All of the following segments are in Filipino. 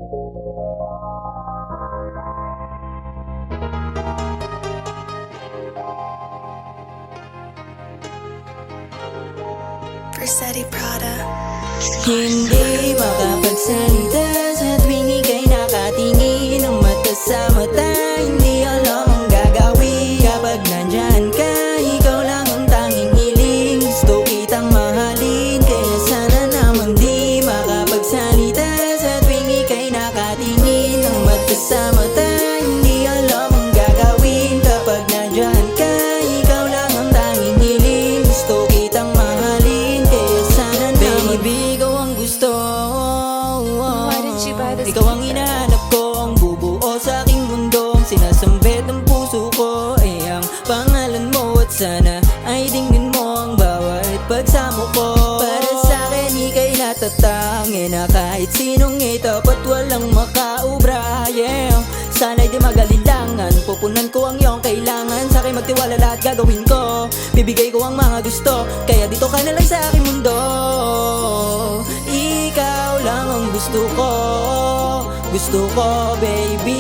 Versace Prada. Hindi makapagsalita sa tuwing ika'y nakatingin ng mata sa mata. Hindi alam ang gagawin kapag nandyan ka. Ikaw lang ang tanging hiling, gusto kitang mahalin. Kaya sana naman di makapagsalita sa tuwing ika'y nakatingin ng mata sa mata. Hindi alam ang gagawin kapag nandyan ka. Ikaw lang ang tanging hiling, gusto kitang mahalin. Kaya sana naman baby, ikaw ang gusto. Why didn't you buy this? Ikaw ang hinahanap ko, ang bubuo sa aking mundo. Sinasambit ng puso ko ay ang pangalan mo. At sana ay dinggin mo ang bawat pagsamo ko. Para sa akin ika'y natatangin na kahit sinong itapat walang makaubra. Yeah. Sana'y di mag-alilangan, pupunan ko ang iyong kailangan. Sa akin magtiwala lahat gagawin ko, bibigay ko ang mga gusto. Kaya dito ka na lang sa aking mundo. Ikaw lang ang gusto ko baby.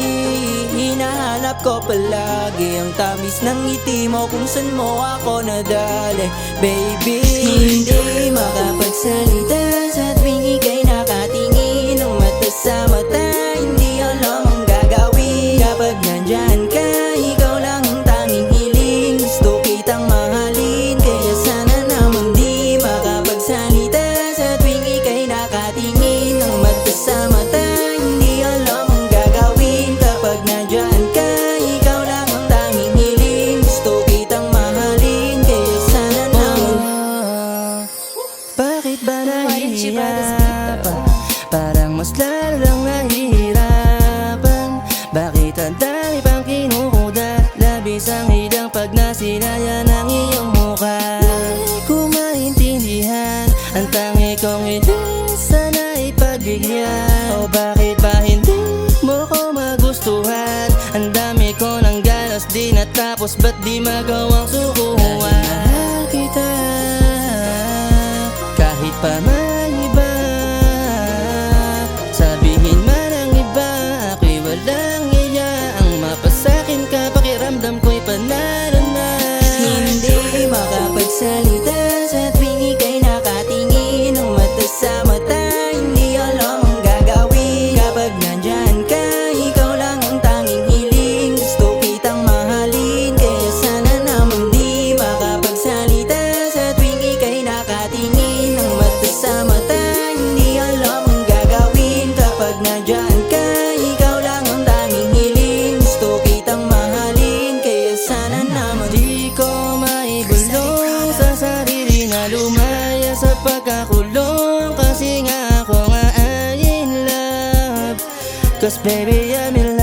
Hinahanap ko palagi ang tamis ng ngiti mo kung saan mo ako nadali baby. Hindi makapagsalita sa tuwing ika'y nakatingin ng mata sa mata. Hindi alam ang gagawin kapag nandyan ka. Ikaw lang ang tanging hiling, gusto kitang mahalin. Kaya sana naman di makapagsalita sa tuwing ika'y nakatingin ng mata sa mata. Hindi alam ang gagawin kapag nandyan ka. Ikaw lang ang tanging hiling, gusto kitang mahalin. Kaya sana naman bakit ba Why didn't you buy this beat nahihirapan? though? Parang mas lalo lang nahihirapan. Bakit ang dami pang kinukuda? Labis ang hidang pag nasinaya ng iyong mukha. Di ko maintindihan ang tangi kong hiling, sana ipagbigyan. O bakit ba hindi mo ko magustuhan? Ang dami ko ng ganas di natapos, ba't di magawang sukuhan? Mahal kita kahit pa may iba. Sabihin man ang iba, ako'y walang iya. Ang mapasakin ka, pakiramdam ko'y panalo na. Hindi makapagsalita sa tuwing ika'y nakatingin ng mata sa mata. Hindi alam ang gagawin kapag nandyan ka. Ikaw lang ang tanging hiling, gusto kitang mahalin. Kaya sana naman di makapagsalita sa tuwing ika'y nakatingin ng mata sa mata. Hindi alam ang gagawin kapag nandyan ka. Ikaw lang ang tanging hiling, gusto kitang mahalin. Kaya sana naman di ko maibulong sa sarili na lumaya sa pagkakulong. Kasi nga ako nga ay in love, 'cause baby I'm in